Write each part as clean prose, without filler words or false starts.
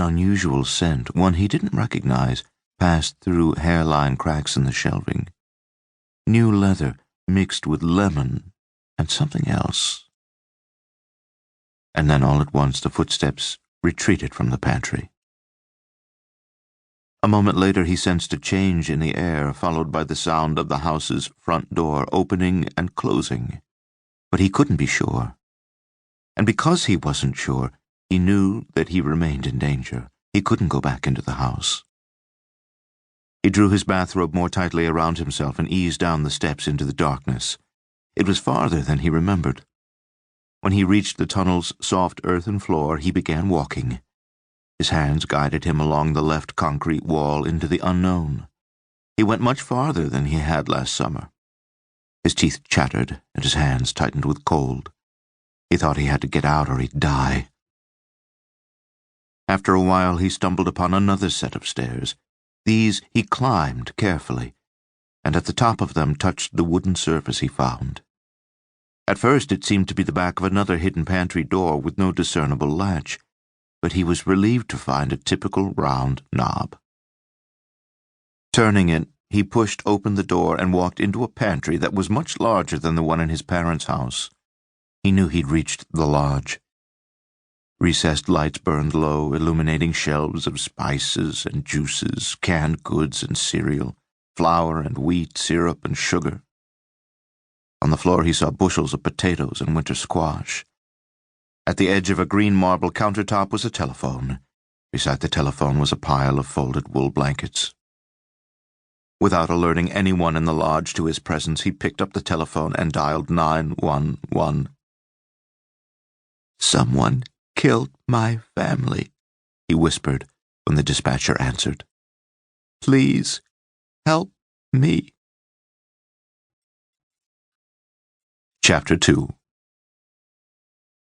An unusual scent, one he didn't recognize, passed through hairline cracks in the shelving. New leather mixed with lemon and something else. And then all at once the footsteps retreated from the pantry. A moment later he sensed a change in the air, followed by the sound of the house's front door opening and closing. But he couldn't be sure. And because he wasn't sure, he knew that he remained in danger. He couldn't go back into the house. He drew his bathrobe more tightly around himself and eased down the steps into the darkness. It was farther than he remembered. When he reached the tunnel's soft earthen floor, he began walking. His hands guided him along the left concrete wall into the unknown. He went much farther than he had last summer. His teeth chattered and his hands tightened with cold. He thought he had to get out or he'd die. After a while, he stumbled upon another set of stairs. These he climbed carefully, and at the top of them touched the wooden surface he found. At first it seemed to be the back of another hidden pantry door with no discernible latch, but he was relieved to find a typical round knob. Turning it, he pushed open the door and walked into a pantry that was much larger than the one in his parents' house. He knew he'd reached the lodge. Recessed lights burned low, illuminating shelves of spices and juices, canned goods and cereal, flour and wheat, syrup and sugar. On the floor he saw bushels of potatoes and winter squash. At the edge of a green marble countertop was a telephone. Beside the telephone was a pile of folded wool blankets. Without alerting anyone in the lodge to his presence, he picked up the telephone and dialed 911. "Someone killed my family," he whispered when the dispatcher answered. "Please help me." Chapter 2.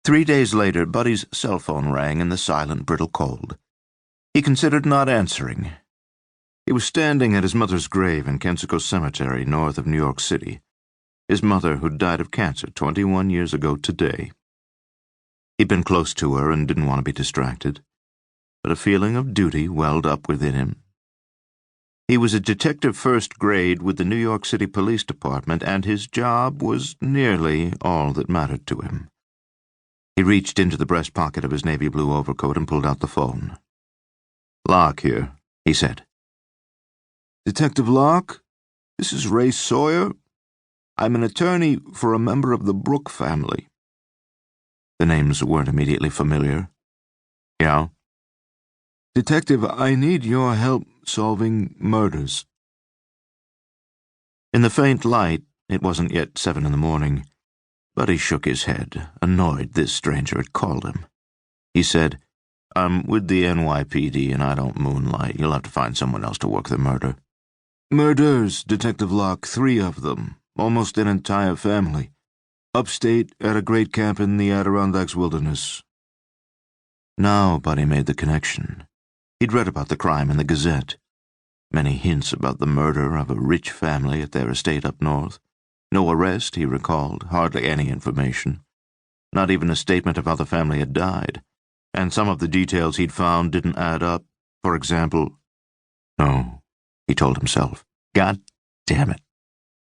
3 days later, Buddy's cell phone rang in the silent, brittle cold. He considered not answering. He was standing at his mother's grave in Kensico Cemetery, north of New York City. His mother, who'd died of cancer 21 years ago today. He'd been close to her and didn't want to be distracted, but a feeling of duty welled up within him. He was a detective first grade with the New York City Police Department, and his job was nearly all that mattered to him. He reached into the breast pocket of his navy blue overcoat and pulled out the phone. "Locke here," he said. "Detective Locke, this is Ray Sawyer. I'm an attorney for a member of the Brook family." The names weren't immediately familiar. "Yeah?" "Detective, I need your help solving murders." In the faint light, it wasn't yet 7 in the morning, but he shook his head, annoyed this stranger had called him. He said, "I'm with the NYPD and I don't moonlight. You'll have to find someone else to work the murder." "Murders, Detective Locke, 3 of them, almost an entire family. Upstate at a great camp in the Adirondacks wilderness." Now Buddy made the connection. He'd read about the crime in the Gazette. Many hints about the murder of a rich family at their estate up north. No arrest, he recalled, hardly any information. Not even a statement of how the family had died. And some of the details he'd found didn't add up. For example, no, he told himself. God damn it.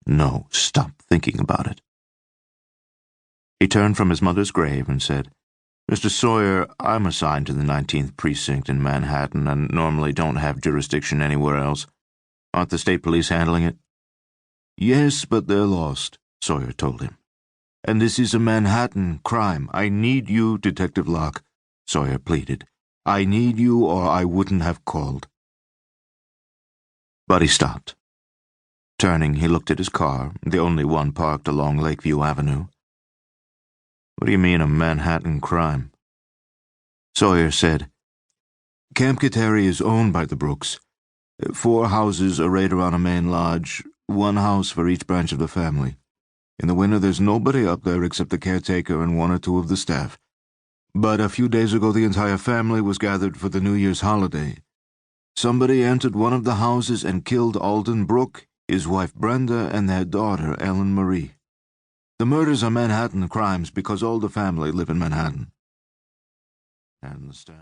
No, stop thinking about it. He turned from his mother's grave and said, "Mr. Sawyer, I'm assigned to the 19th Precinct in Manhattan and normally don't have jurisdiction anywhere else. Aren't the state police handling it?" "Yes, but they're lost," Sawyer told him. "And this is a Manhattan crime. I need you, Detective Locke," Sawyer pleaded. "I need you or I wouldn't have called." But he stopped. Turning, he looked at his car, the only one parked along Lakeview Avenue. "What do you mean, a Manhattan crime?" Sawyer said, "Camp Kateri is owned by the Brooks. 4 houses arrayed around a main lodge, 1 house for each branch of the family. In the winter there's nobody up there except the caretaker and 1 or 2 of the staff. But a few days ago the entire family was gathered for the New Year's holiday. Somebody entered one of the houses and killed Alden Brook, his wife Brenda, and their daughter Ellen Marie. The murders are Manhattan crimes because all the family live in Manhattan." And the staff